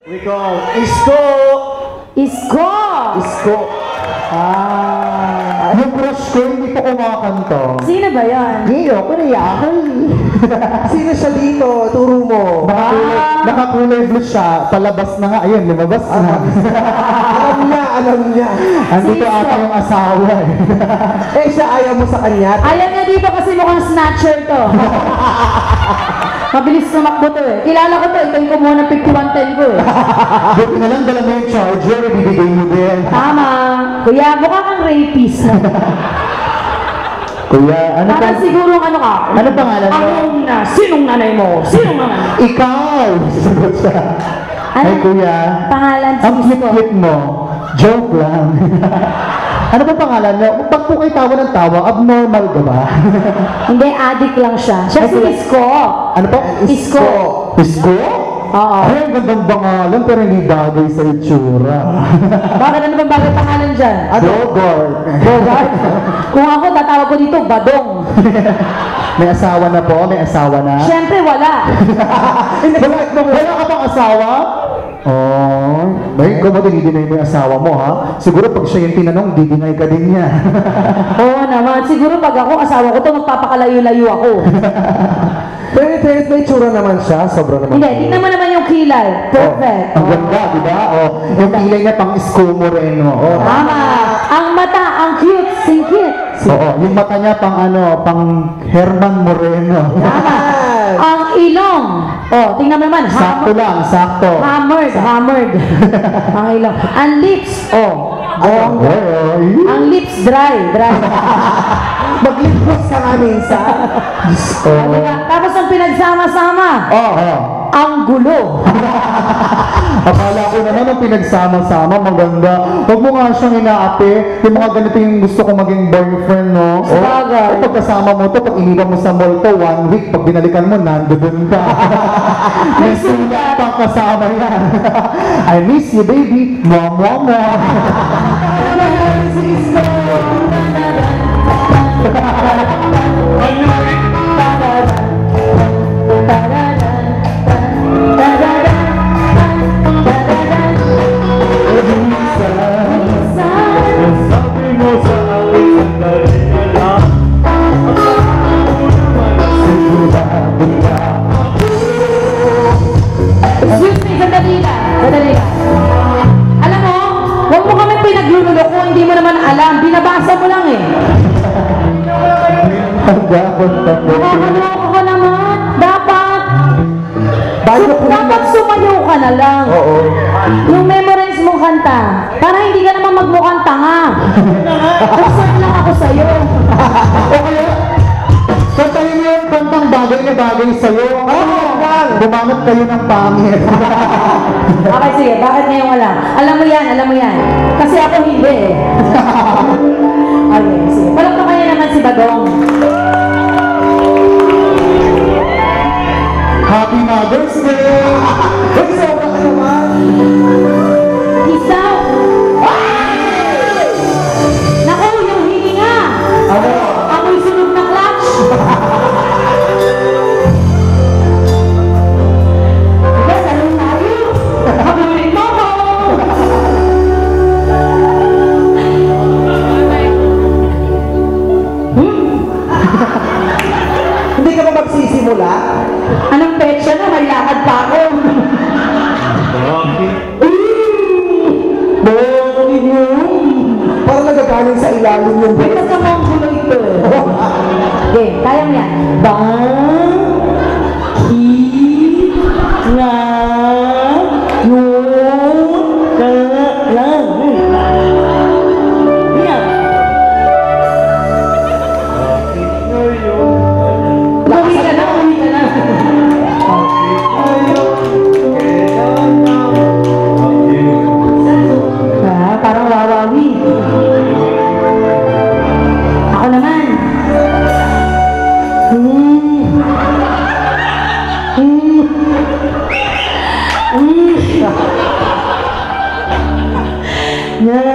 Ikaw, Isko! Isko! Isko. Yung crush ko, hindi pa kumakanta. Sino ba yan? Iyo, Koreakoy. Sino siya dito? Turo mo. Nakakulay blue siya. Palabas na nga. Ayun, lumabas na. alam niya. Andito ata yung asawa eh. Siya ayaw mo sa kanya. Ayaw niya dito kasi mukhang snatcher to. Mabilis tumakbo to eh. Kilala ko to. Ito yung kumuha ng 5110 ko eh. Buti na lang dala mo yung charger. Bibigay mo din. Tama. Kuya, mukha kang rapist. Kuya, ano pa? Parang siguro ano ka? Ano pangalan mo? Anong na? Sinong nanay mo? Sinong nanay mo? Ikaw! Sagot siya. Ano? Ay, kuya. Pangalan si Ang cute mo. Joke lang. Ano ba pangalan niyo? Pag po kayo tawa ng tawa, abnormal ka ba? Hindi, addict lang siya. Siya si Isko. Ano po? Isko. Isko? Oo. Ay, ang gandang pangalan pero hindi bagay sa itsura. Bakit ano bang bagay pangalan dyan? Bogart. Bogart? Kung ako, tatawag ko dito, Badong. May asawa na po? May asawa na? Siyempre, wala. Wala ka pang asawa? Oh, may ikaw ba dinidinay mo yung asawa mo ha? Siguro pag siya yung tinanong, didinay ka din niya. Oo naman. Siguro pag ako, asawa ko to, magpapakalayo-layo ako. Pero may tsura naman siya, sobra naman. Hindi, tingnan mo naman yung kilay. Perfect. Ang ganda, di ba? Oh, yung kilay niya pang Isko Moreno. Oh. Tama. Ang mata, ang cute, singkit. Oo, yung mata niya pang ano, pang Herman Moreno. Tama. Ang ilong. Oh, tingnan mo naman. Sakto lang, sakto. Hammered. Ang ilong. Ang lips. Oh. Bongga. Ang lips, dry. Mag-lip-gloss ka nga minsan. Tapos ang pinagsama-sama. Ang gulo. Akala ko naman ang pinagsama-sama, maganda. Huwag mo nga siyang inaapi. Yung mga ganito yung gusto ko maging boyfriend, no? Sabagay. Pagkasama mo to, pag iniwan mo sa mall to, 1 week, pag binalikan mo, nandoon ka. May sulat pang kasama yan. I miss you, baby. Mwah. Excuse me, sandali lang. Alam mo, huwag mo kami pinaglululoko, hindi mo naman alam. Binabasa mo lang eh. Nakakaloko ka naman. Dapat sumayaw ka na lang. Oo. Yung memorize mong kanta, para hindi ka naman magmukhang tanga. Concern lang ako sa'yo. Kantayin mo yung kantang bagay na bagay sa'yo. Bumangot kayo ng pangit. Okay, sige. Bakit ngayon wala? Alam mo yan. Kasi ako hindi eh. Okay, sige. Palakpakan niya naman si Badong. Happy Mother's Day! Sobra ka naman! Isa. Naku, yung hininga. Ako'y sunog na clutch. Diba, salong tayo. Habulin mo ko. Hindi ka ba magsisimula? Anong petsa na? May lakad pa ako. Parang nagagaling sa ilalim yung Wait, nasa mga gulo ito. Okay, kaya mo yan. Uwi ka na. Parang wawawi. Ako naman. Yeah.